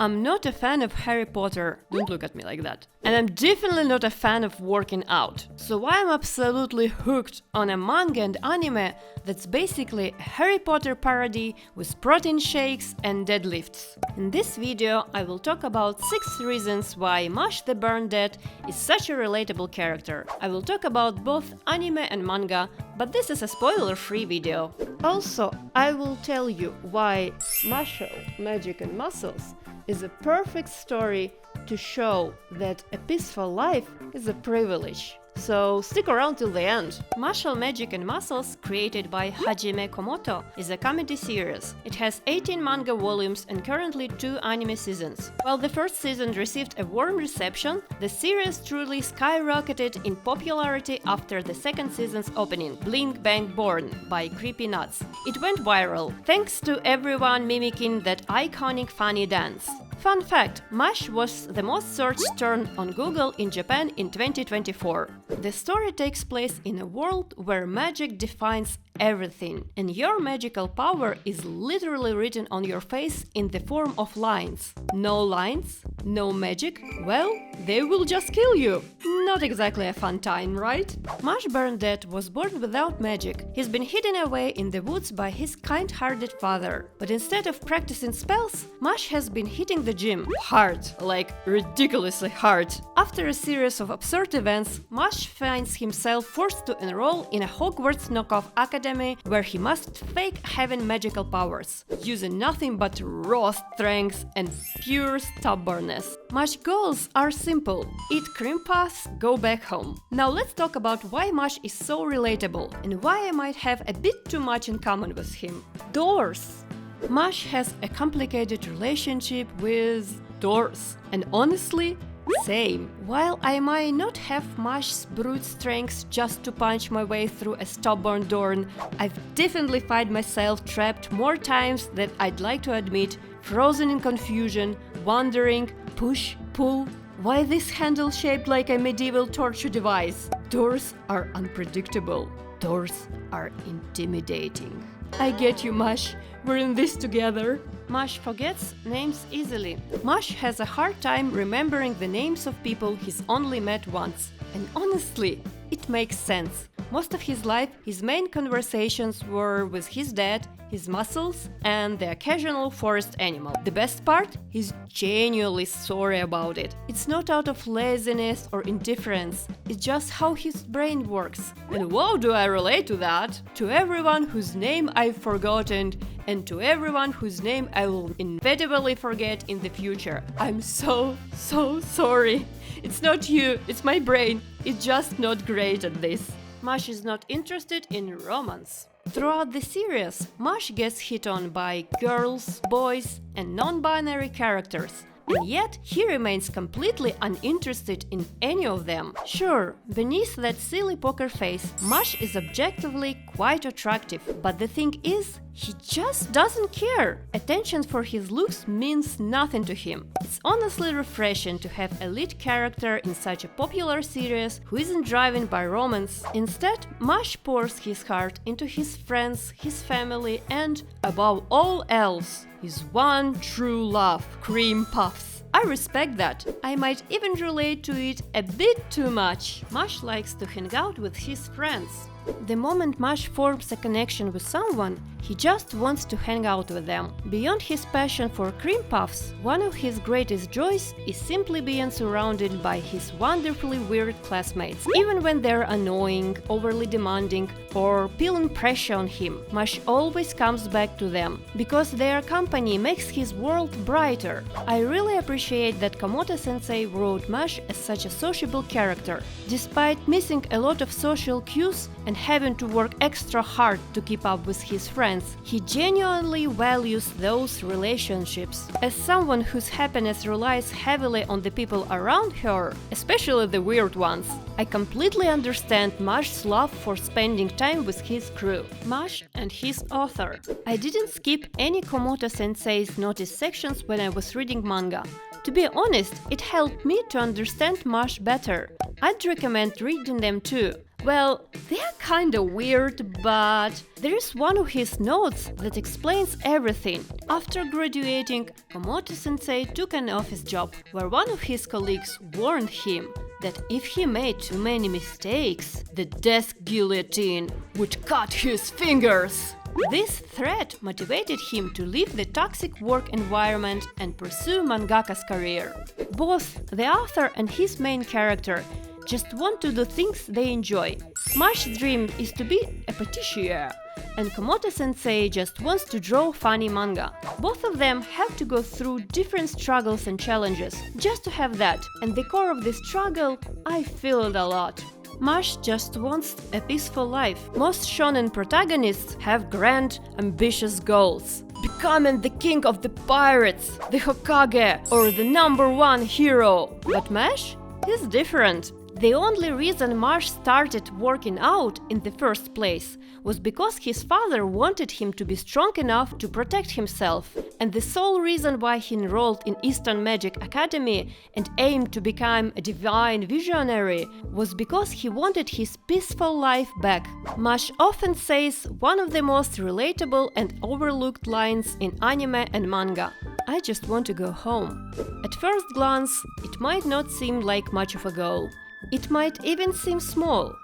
I'm not a fan of Harry Potter, don't look at me like that. And I'm definitely not a fan of working out. So I'm absolutely hooked on a manga and anime that's basically a Harry Potter parody with protein shakes and deadlifts. In this video, I will talk about 6 reasons why Mash the Burnedead is such a relatable character. I will talk about both anime and manga, but this is a spoiler-free video. Also, I will tell you why Mashle, Magic and Muscles is a perfect story to show that a peaceful life is a privilege. So stick around till the end. Mashle, Magic and Muscles, created by Hajime Komoto, is a comedy series. It has 18 manga volumes and currently 2 anime seasons. While the first season received a warm reception, the series truly skyrocketed in popularity after the second season's opening, Blink Bang Born by Creepy Nuts. It went viral, thanks to everyone mimicking that iconic funny dance. Fun fact, Mash was the most searched term on Google in Japan in 2024. The story takes place in a world where magic defines everything, and your magical power is literally written on your face in the form of lines. No lines? No magic? Well, they will just kill you. Not exactly a fun time, right? Mash Burnedead was born without magic. He's been hidden away in the woods by his kind-hearted father. But instead of practicing spells, Mash has been hitting the gym hard, like ridiculously hard. After a series of absurd events, Mash finds himself forced to enroll in a Hogwarts knockoff academy where he must fake having magical powers, using nothing but raw strength and pure stubbornness. Mash goals are simple: eat cream puffs, go back home. Now let's talk about why Mash is so relatable and why I might have a bit too much in common with him. Doors. Mash has a complicated relationship with doors, and honestly, same. While I might not have Mash's brute strength just to punch my way through a stubborn door, I've definitely found myself trapped more times than I'd like to admit, frozen in confusion, wondering, push, pull, why this handle shaped like a medieval torture device? Doors are unpredictable. Doors are intimidating. I get you, Mash. We're in this together. Mash forgets names easily. Mash has a hard time remembering the names of people he's only met once. And honestly, it makes sense. Most of his life, his main conversations were with his dad, his muscles, and the occasional forest animal. The best part? He's genuinely sorry about it. It's not out of laziness or indifference, it's just how his brain works. And wow, do I relate to that? To everyone whose name I've forgotten, and to everyone whose name I will inevitably forget in the future. I'm so sorry. It's not you, it's my brain. It's just not great at this. Mash is not interested in romance. Throughout the series, Mash gets hit on by girls, boys, and non-binary characters. And yet, he remains completely uninterested in any of them. Sure, beneath that silly poker face, Mash is objectively quite attractive, but the thing is, he just doesn't care. Attention for his looks means nothing to him. It's honestly refreshing to have a lead character in such a popular series who isn't driven by romance. Instead, Mash pours his heart into his friends, his family, and, above all else, his one true love, cream puffs. I respect that. I might even relate to it a bit too much. Mash likes to hang out with his friends. The moment Mash forms a connection with someone, he just wants to hang out with them. Beyond his passion for cream puffs, one of his greatest joys is simply being surrounded by his wonderfully weird classmates. Even when they're annoying, overly demanding, or feeling pressure on him, Mash always comes back to them, because their company makes his world brighter. I really appreciate that Komoto-sensei wrote Mash as such a sociable character. Despite missing a lot of social cues and having to work extra hard to keep up with his friends, he genuinely values those relationships. As someone whose happiness relies heavily on the people around her, especially the weird ones, I completely understand Mash's love for spending time with his crew. Mash and his author. I didn't skip any Komoto-sensei's notice sections when I was reading manga. To be honest, it helped me to understand Mash better. I'd recommend reading them too. Well, they're kinda weird, but there is one of his notes that explains everything. After graduating, Komoto-sensei took an office job where one of his colleagues warned him that if he made too many mistakes, the desk guillotine would cut his fingers. This threat motivated him to leave the toxic work environment and pursue mangaka's career. Both the author and his main character just want to do things they enjoy. Mash's dream is to be a patissier, and Komoto-sensei just wants to draw funny manga. Both of them have to go through different struggles and challenges just to have that, and the core of this struggle, I feel it a lot. Mash just wants a peaceful life. Most shonen protagonists have grand, ambitious goals. Becoming the king of the pirates, the Hokage, or the #1 hero. But Mash is different. The only reason Mash started working out in the first place was because his father wanted him to be strong enough to protect himself, and the sole reason why he enrolled in Eastern Magic Academy and aimed to become a divine visionary was because he wanted his peaceful life back. Mash often says one of the most relatable and overlooked lines in anime and manga: "I just want to go home." At first glance, it might not seem like much of a goal. It might even seem small,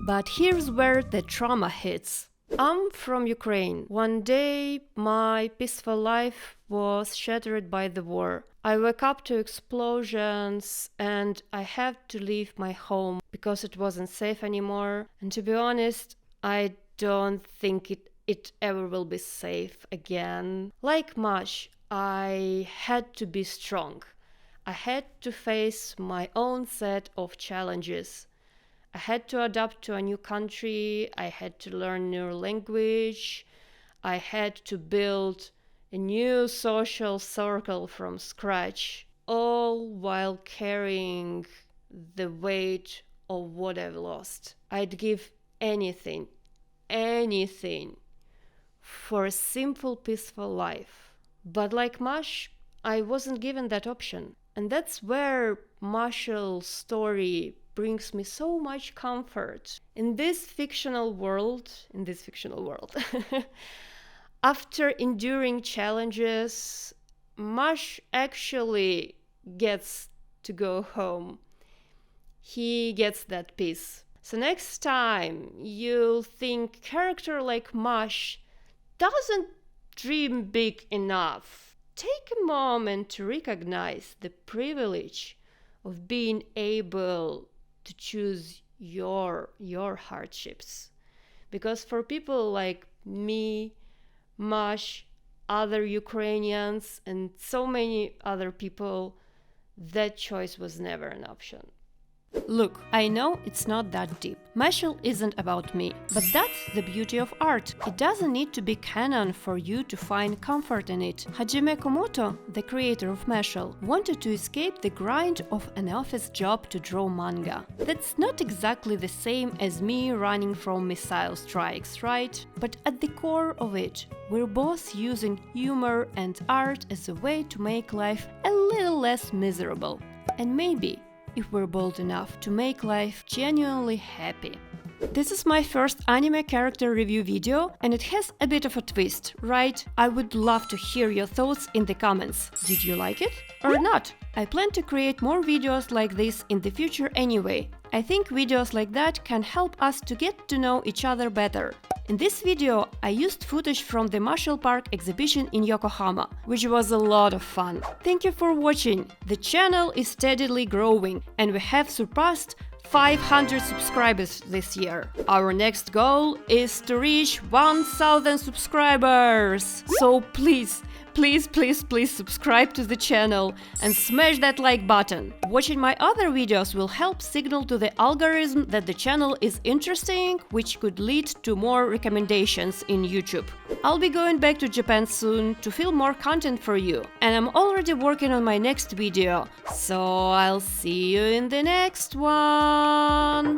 but here's where the trauma hits. I'm from Ukraine. One day, my peaceful life was shattered by the war. I woke up to explosions and I had to leave my home because it wasn't safe anymore. And to be honest, I don't think it ever will be safe again. Like Mash, I had to be strong. I had to face my own set of challenges. I had to adapt to a new country, I had to learn new language, I had to build a new social circle from scratch, all while carrying the weight of what I've lost. I'd give anything for a simple, peaceful life. But like Mash, I wasn't given that option. And that's where Mashle's story brings me so much comfort. In this fictional world, after enduring challenges, Mash actually gets to go home. He gets that peace. So next time you think character like Mash doesn't dream big enough, take a moment to recognize the privilege of being able to choose your hardships. Because for people like me, Mash, other Ukrainians, and so many other people, that choice was never an option. Look, I know it's not that deep. Mashle isn't about me, but that's the beauty of art. It doesn't need to be canon for you to find comfort in it. Hajime Komoto, the creator of Mashle, wanted to escape the grind of an office job to draw manga. That's not exactly the same as me running from missile strikes, right? But at the core of it, we're both using humor and art as a way to make life a little less miserable. And maybe if we're bold enough to make life genuinely happy. This is my first anime character review video, and it has a bit of a twist, right? I would love to hear your thoughts in the comments. Did you like it or not? I plan to create more videos like this in the future anyway. I think videos like that can help us to get to know each other better. In this video, I used footage from the Mashle Park exhibition in Yokohama, which was a lot of fun. Thank you for watching. The channel is steadily growing, and we have surpassed 500 subscribers this year. Our next goal is to reach 1000 subscribers. So please subscribe to the channel and smash that like button. Watching my other videos will help signal to the algorithm that the channel is interesting, which could lead to more recommendations in YouTube. I'll be going back to Japan soon to film more content for you, and I'm already working on my next video, so I'll see you in the next one!